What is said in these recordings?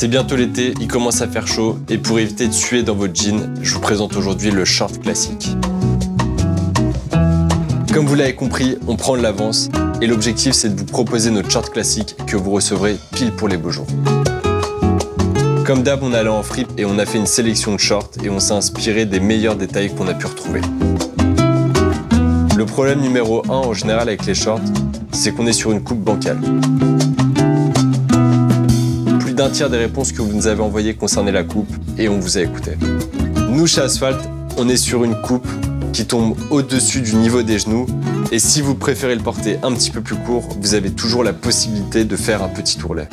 C'est bientôt l'été, il commence à faire chaud et pour éviter de suer dans votre jean, je vous présente aujourd'hui le short classique. Comme vous l'avez compris, on prend de l'avance et l'objectif c'est de vous proposer notre short classique que vous recevrez pile pour les beaux jours. Comme d'hab, on est allé en fripe et on a fait une sélection de shorts et on s'est inspiré des meilleurs détails qu'on a pu retrouver. Le problème numéro 1 en général avec les shorts, c'est qu'on est sur une coupe bancale. Plus d'un tiers des réponses que vous nous avez envoyées concernaient la coupe et on vous a écouté. Nous, chez Asphalt, on est sur une coupe qui tombe au-dessus du niveau des genoux et si vous préférez le porter un petit peu plus court, vous avez toujours la possibilité de faire un petit tourlet.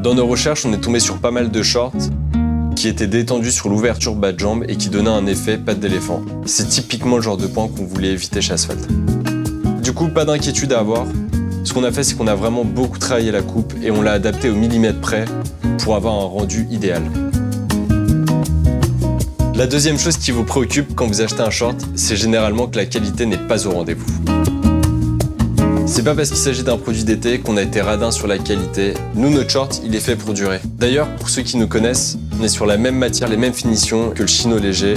Dans nos recherches, on est tombé sur pas mal de shorts qui étaient détendus sur l'ouverture bas de jambe et qui donnaient un effet patte d'éléphant. C'est typiquement le genre de point qu'on voulait éviter chez Asphalt. Du coup, pas d'inquiétude à avoir. Ce qu'on a fait, c'est qu'on a vraiment beaucoup travaillé la coupe et on l'a adaptée au millimètre près pour avoir un rendu idéal. La deuxième chose qui vous préoccupe quand vous achetez un short, c'est généralement que la qualité n'est pas au rendez-vous. C'est pas parce qu'il s'agit d'un produit d'été qu'on a été radin sur la qualité. Nous, notre short, il est fait pour durer. D'ailleurs, pour ceux qui nous connaissent, on est sur la même matière, les mêmes finitions que le chino léger.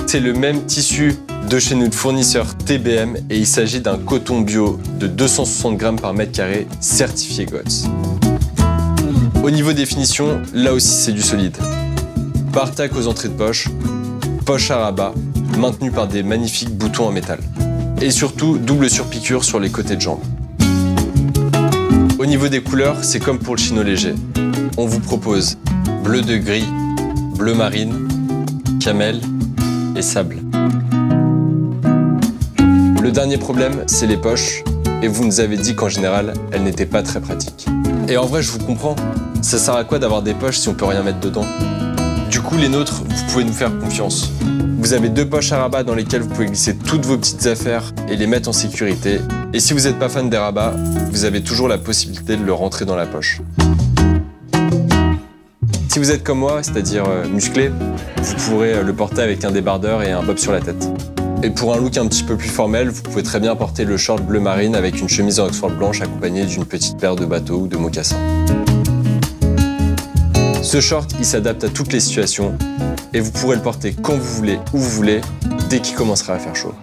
C'est le même tissu de chez notre fournisseur TBM et il s'agit d'un coton bio de 260 grammes par mètre carré certifié GOTS. Au niveau des finitions, là aussi c'est du solide. Bar tac aux entrées de poche, poche à rabat, maintenue par des magnifiques boutons en métal. Et surtout, double surpiqûre sur les côtés de jambes. Au niveau des couleurs, c'est comme pour le chino léger. On vous propose bleu de gris, bleu marine, camel et sable. Le dernier problème, c'est les poches. Et vous nous avez dit qu'en général, elles n'étaient pas très pratiques. Et en vrai, je vous comprends. Ça sert à quoi d'avoir des poches si on peut rien mettre dedans? Du coup, les nôtres, vous pouvez nous faire confiance. Vous avez 2 poches à rabat dans lesquelles vous pouvez glisser toutes vos petites affaires et les mettre en sécurité. Et si vous n'êtes pas fan des rabats, vous avez toujours la possibilité de le rentrer dans la poche. Si vous êtes comme moi, c'est-à-dire musclé, vous pourrez le porter avec un débardeur et un bob sur la tête. Et pour un look un petit peu plus formel, vous pouvez très bien porter le short bleu marine avec une chemise en Oxford blanche accompagnée d'une petite paire de bateaux ou de mocassins. Ce short, il s'adapte à toutes les situations et vous pourrez le porter quand vous voulez, où vous voulez, dès qu'il commencera à faire chaud.